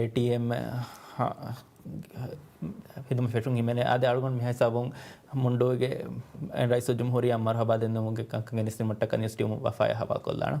ATM हिदम फेशुंग हिमेने आदे आलगोन मिहाय साबुंग मुंडोगे rice जमहूरिया मरहबा देंदमुगे कंगे निस्ति मट्टका निस्टियम वफाया हवा कोल्लाना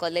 कोल्ले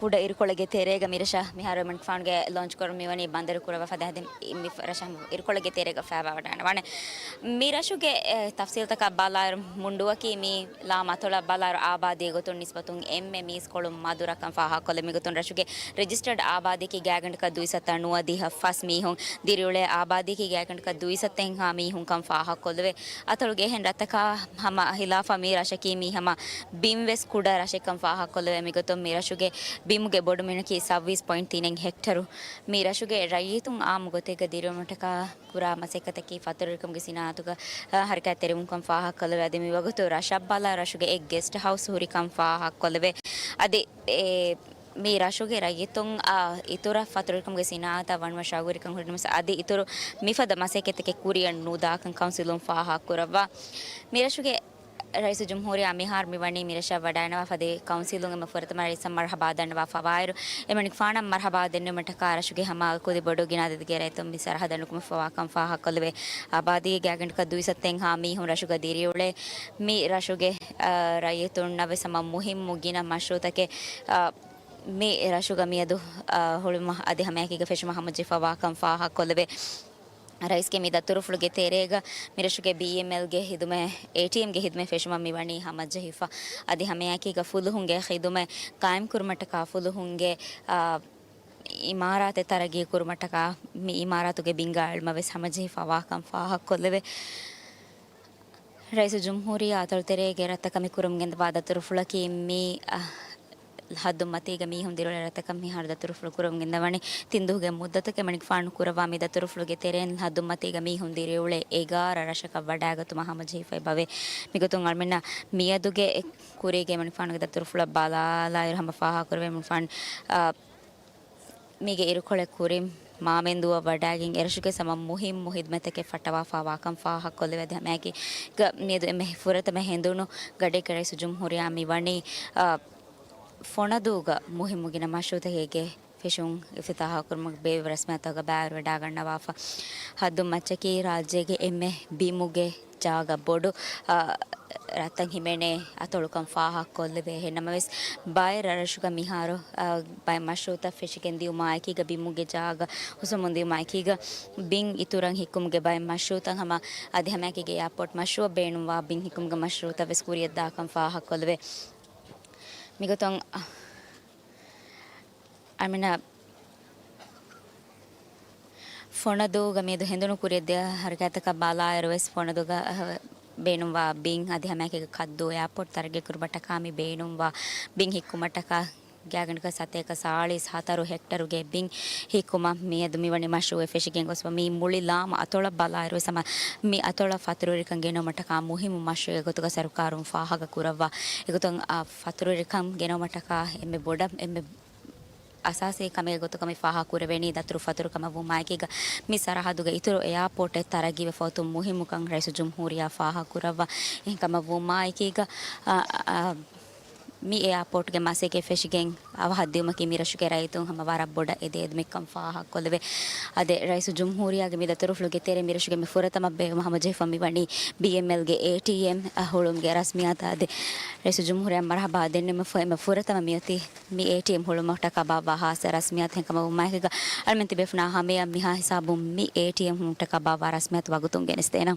कुड़ा इरकोलगे तेरेगा मेरा शा मिहारो मन फान के लॉन्च कर मिवानी बंदर कुड़ा वफाद है मि रशा इरकोलगे तेरेगा फैबा वटाना वाने मेरा शो के तफसील तक बालार मुंडुआ की मी लामा थोड़ा बालार आबादी गो तो निस्बतुं MME स्कूलों माधुरा कंफाहा कॉलेज में गुतुन रशुके रजिस्टर्ड आबादी की गैगंड का 290 हफ्फास मी हूँ दिरुले आबादी की गैगंड का 200 हाँ मी हूँ कंफाहा कॉलेज अतुलगे हैं रत्तका हम हिलाफा मी रशकी मी हम बीमवेस कुड़ा रशे कंफाहा कॉलेज में गुतुन मेरा शुगे बीम के बोर्ड में की 26.3 हेक्टर मेरा शुगे रही तुम आम गोते का दिरो मटका पूरा मसेकत की फतर कम किसी ना तो का हर क्या तेरे मुकम फाहा कॉलेज आदि में वगैरह रशब बाला रशुगे एक गेस्ट हाउस हुरी कम फाहा कॉलेज अदे मेरा शोगेरा ये तुम इतोरा फतुरकम के सीना आता वन मशागुरी कम हुरने में आदि इतोरो मिफा दमासे के तक कुरियन नूदा कं काउंसिलों फाहा कुरवा मेरा शोगे रईस जमहूरिया मिहार मिवनी मेरा शा वडाना वफदे काउंसिलों में फरत मारे सम मरहबा दन वफावायर एमनिक फाना मरहबा दन में टकार शोगे हम को दे बड़ो गिना दे के रहे तुम मिसरह दन को फवाकम फाहा कलवे आबादी गैगंट का 200 हाँ मी हम रशुगा देरी उड़े मी रशुगे राये तो नवे सम मुहिम मुगिना मशरूत के मी रशुगा मी अदु हुलम अदे हमें की गफेश मोहम्मद जिफवा कंफा कोलवे रईस के मीदा तुरुफुलगे तेरेगा मेरे शुगे BML गे हिदुमे ATM गे हिदुमे फेशमा मिवानी हम जहिफा अदे हमें की गफुल होंगे हिदुमे कायम कुरमट का फुल होंगे इमारत तरगी कुरमट का मी इमारत के बिंगाल मवे समझ हिफा वाकम फाह कोलवे रईस जमहूरिया अतल तेरेगे रत्तकमी कुरमगेंद बाद तुरुफुलकी मी हद्दु मतीग मी हुंदिरो रतकम मी हर दतुरुफुल कुरमगिंदवणी तिंदुगे मुद्दतके मणिक फाण कुरवा मी दतुरुफुलगे तेरेन हद्दु मतीग मी हुंदिरो एगार रशक वडागतु महामजीफै भवे मिगतुं अल्मिना मियदुगे कुरेगे मणिक फाणगे दतुरुफुल बालाला हम फाहा कुरवे मणिक फाण मीगे इरुकोळे कुरिम मामेंदुआ वडागिंग एरशुके सम मुहिम मुहिदमतके फटवा फावाकम फाहा कोलेवेद हमेकी नेदु एमे फुरत में हेंदुनु गडे करे सुजुमहुरिया मी वणी फ़ोनदूगा मुहिमुगिना मशरूत हेगे फिशुंग इफ्तिताह कुरमक बेव रस्मत का बैर वडागंडा वाफा हद्दु मच्चकी राज्य के एम्मे बीमुगे जागा बोडो रतंग हिमेने अतोलकम फाहा कोल्वे है नमवेस बाय ररशुका मिहारो बाय मशरूत फिशिकेंदी उमायकी गा बीमुगे जागा उसमुंदी उमायकी गा बिंग इतुरंग हिकुमगे बाय मशरूत हम अधे हमें की एयरपोर्ट मशरूत बेनुवा बिंग हिकुमगे मशरूत वेस्कुरियत दाकम फाहा कोल्वे मिगतों आमिना फ़ोनदूगा मेदु हेंदुनु कुरियदे हरकत का बाला एरोवेस फ़ोनदूगा बेनुवा बिंग अधे हमें के खद्दो एयरपोर्ट तरगे कुरबटा कामी बेनुवा बिंग हिकुमटा का गैगंड का सत्य का 40 हेक्टर गे बिंग हिकुमा मी अदमी वनी मशरू एफिशिंग गोस्वा मी मुली लाम अतोला बाला एरो समा मी अतोला फतरूरी कंगेनो मटका मुहिम मशरू गोतुका सरकारुं फाहागा कुरवा एगोतं फतरूरी कम गेनो मटका एमे बोडा एमे असासे कमे गोतो कमे फाहा कुरवेनी दतुरु फतुरु कम वो मायकेगा मी सरहदुगा इतुरु एयरपोर्ट तरगी वे फोतु मुहिम कंग रईस जमहूरिया फाहा कुरवा इन कम वो मायकेगा मी एयरपोर्ट के मासे के फिशिंग अब हद्दियों में की मेरा शुक्र है तो हम वारा बोड़ा इधर में कम फाहा कोलवे अदे रईस जमहूरिया के मेरा तुरुफ लोगे तेरे मेरे शुक्र में फुरत मब्बे मोहम्मद जफमी वनी BML के ATM होलुम के रस्मियात अदे रईस जमहूरिया मरहबा देने में फुरत मम्मियती मी ATM होलुम टका बाबा हास रस्मियात हैं कम वो मायकेगा अलमंती बेफना हमें अम्मी हाँ हिसाबों मी ATM हूँ टका बाबा रस्मियात वागुतुंगे निस्तेना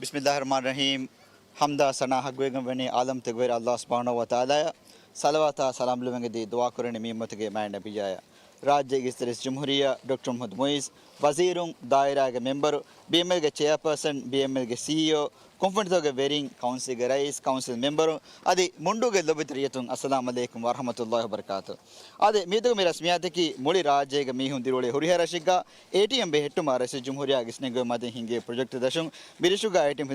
बिस्मिल्लाहिर्रहमानिर्रहीम हमदा सना हगवेगम वने आलम तगवेर अल्लाह सुब्हानहु व तआला सलवाता सलाम लुवेंगे दी दुआ करने मीमत के मैं नबी जाया राज्य की तरह जमहूरिया डॉक्टर मोहम्मद मोइस वजीरों दायरा के मेंबर बीएमएल के चेयरपर्सन बीएमएल के सीईओ कंफर्ट के वेरिंग काउंसिल के रईस काउंसिल मेंबर अदे मुंडू के लबितरियतुं अस्सलाम अलैकुम व रहमतुल्लाहि व बरकातुहू अदे मीदु मेरा रस्मियात की मुड़ी राज्य के मीहुं दिरोले हुरिया रशिगा एटीएम बे हेट्टु मारस जमहूरिया गिसने गो मदे हिंगे प्रोजेक्ट दशुं बिरिशुगा एटीएम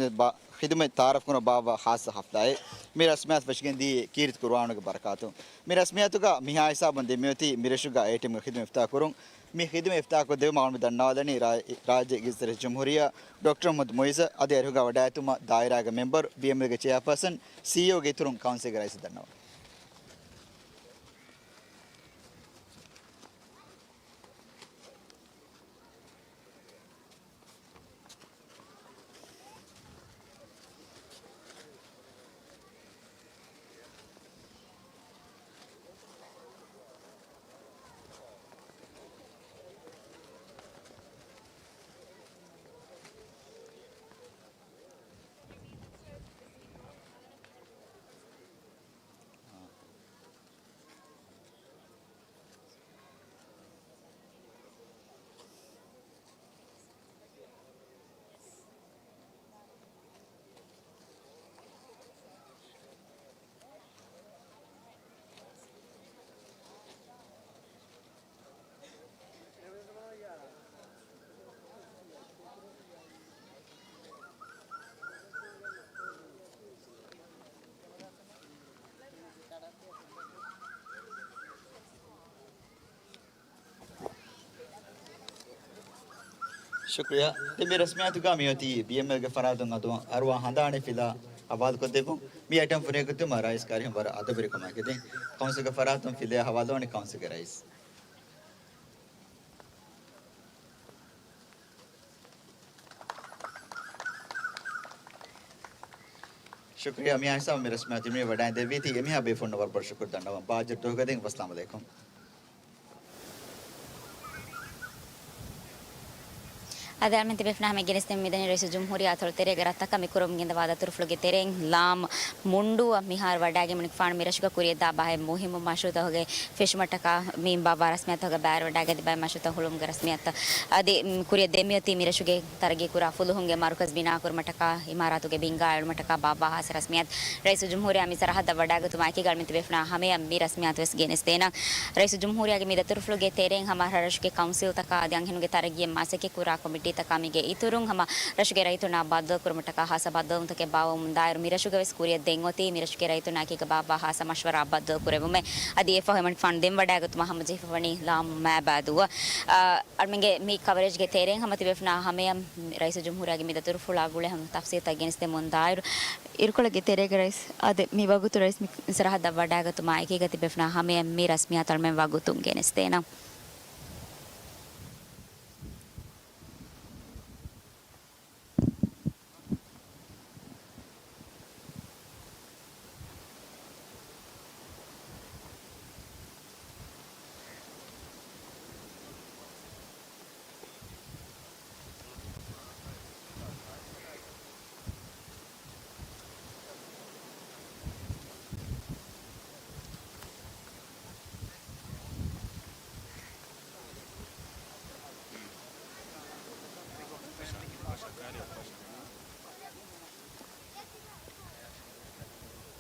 खिदमत तारफ कुनो बाबा खास हफ्ताए मेरा रस्मियात वशगन दी कीरत कुरान के बरकातुहू मेरा रस्मियात का मिहा हिसाब बंदे मेती बिरिशुगा एटीएम खिदमत इफ्ता करूं मी खिदमत इफ्ता को देव मालूम दन्नादनी राज्य की तरह जमहूरिया डॉक्टर मोहम्मद मोइस अदे अरुगा वडायतुमा दायरा के मेंबर बीएमएल के चेयरपर्सन सीईओ के तुरुं काउंसिल के रईस दन्ना शुक्रिया ते मेरे रस्मियात का मी होती बीएमएल के फरादंगा तो अरवा हंदाने फिला हवाल को देखो मी आइटम फुरे को तुम्हारा इस कार्य पर अदब को मैं कहते कौन से का फरादं फिले हवालों ने कौन से का राइस शुक्रिया मियां साहब मेरे रस्मियात में वडाएं देवी थी एमिया बेफोन नंबर पर शुक्र धन्यवाद बाजर तो कहते हैं अस्सलाम वालेकुम Adalmente befnahme genestem midani reis jumhuriya athol tere garatta kami kurum ginda wada turfluge tereng lam mundu mihar wadage munik fan mirashuga kuriya da bahe muhim mashuta hoge fish mataka mim baba rasmiyat hoge bar wadage di bahe mashuta hulum rasmiyat ade kuriya demiyati mirashuge targe kura fulu hunge marukas bina kur mataka imaratu ge binga mataka baba has rasmiyat reis jumhuriya mi sarahada wadage tuma ki galmente befna hame mi rasmiyat wes genestena reis jumhuriya ge mida turfluge tereng hamara rashke council taka adyang henuge targe maseke kura committee तकामीगे इतुरुंग हम रशुगे रैतु ना बाद कुरमटका हासा बाद उनके बाव मुंदायर मिरशुगे वेस कुरिय देंगोती मिरशुगे रैतु ना की बाबा हासा मशवरा बाद कुरेबु में अदी फहमन फंड देम वडाग तुम हम जे फवनी लाम मैं बादुआ अरमेंगे मी कवरेज गे तेरेंग हम तिबेफना हमें रईस जमहूरिया गे मिदतुर फुला गुले हम तफसीर तगेनस्ते मुंदायर इरकोलगे तेरेगे रईस अदे मी वगुतु रईस मी सरहद वडाग तुम आके गे तिबेफना हमें मी रस्मिया तल में वगुतुं गेनस्ते ना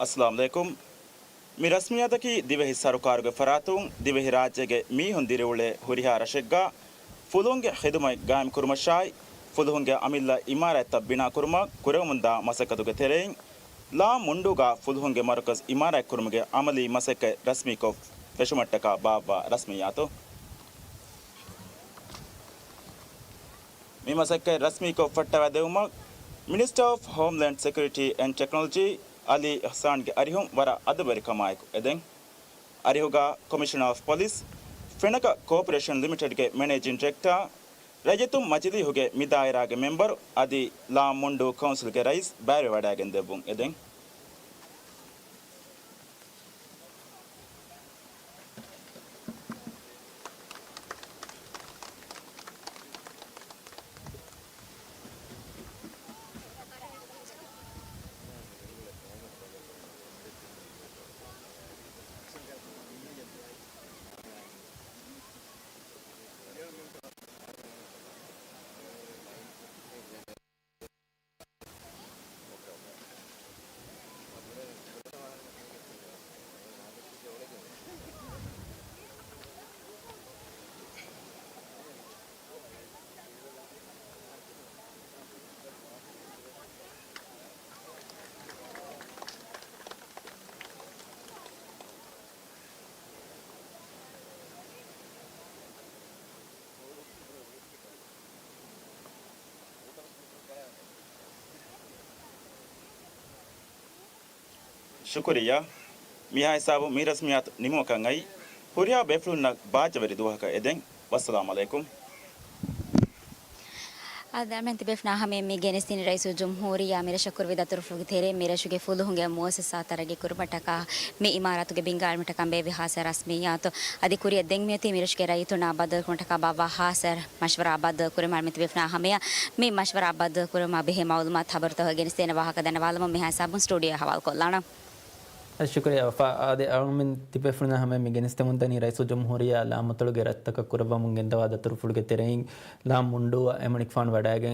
अस्सलाम वालेकुम मी रस्मियातकी दिवेहि सरकारगे फरातुं दिवेहि राज्यगे मीहुन दिरेउळे हुरिहा रशेग्गा फुलुंगे खिदमय गायम कुर्मशाय फुलुंगे अमिल्ला इमारत बिना कुर्म कुरमुंदा मसकदुगे तेरें ला मुंडुगा फुलुंगे मरकज इमारत कुर्मगे अमली मसके रस्मी को वेशुमट्टका बाबा रस्मियातो मी मसके रस्मी को फट्टवदेउम minister of homeland security and technology Ali Ihsan ge arihum wara adabari kamayku eden arihuga commissioner of police Fenaka corporation limited ge managing director Rajatum Majidi huge midaira ge member adi la mundu council ge rais bare wada gen debun eden Shukriya miha hisabu mi rasmiyat nimo kangai huria beflunna baajawari duhaka eden wassalamu alaikum आदरमंत बेफना हमें में गेनेस्तीन rice जमहूरिया मेरे शकुर विदा तुरफुग there मेरे शुगे full होंगे मुअस्ससा तरगे कुरबटका में इमारत के बिंगाल मटका बे विहास रस्मियात अधिकुरी देंग में ती मेरे शुगे रई तो नाबद मटका बाबा हासर मशवरा आबाद कुरे मारमत बेफना हमें में मशवरा आबाद कुरे मा बेहे मालूमात खबर तो गेनेस्तीन वाहक दन वालम में हिसाब स्टूडियो हवाल को लाना शुक्रिया वफा आदे अळमिन तिपेफुना हमें मिगनिस्ते मुंतनी रईस जमहूरिया ला मतुलुगे रत्तक कुरबा मुंगेंदवाद तुरफुलगे तेरें ला मुंडु एमनिक फान वडागे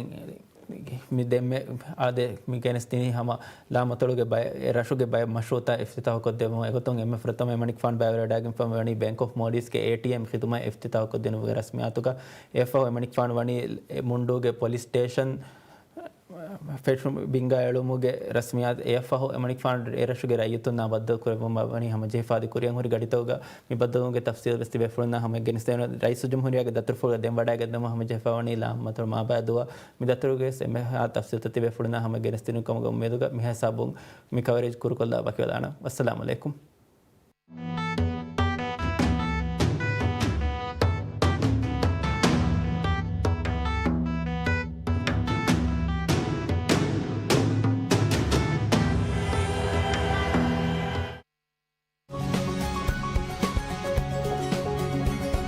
मिदे में आदे मिगनिस्ते हम ला मतुलुगे बाय रशुगे बाय मशरूता इफ्तिताह को देव एगोतों एम फ्रतम एमनिक फान बाय वडागे फम वनी बैंक ऑफ मोडिस के एटीएम खिदमा इफ्तिताह को देन वगैरह रस्मियातुगा एफओ एमनिक फान वनी मुंडुगे पुलिस स्टेशन फेट बिंगा एळुमुगे रस्मियात एफहो एमनिक फांड एरशुगे रायतु ना बद्द कुरबमनी हम जेफादि कुरियं हुरि गडितोगा मि बद्दोगे तफसील बस्ति बेफुना हम गेनिस्ते रईस जमहूरिया के दत्रफुल देम बडागे दम हम जेफावनी ला मतलब मा बादुआ मि दत्रुगे से मे हा तफसील तति बेफुना हम गेनिस्ते नु कम उम्मीदुगा मि हिसाबु मि कवरेज कुरकोल्ला बकेलाना अस्सलाम वालेकुम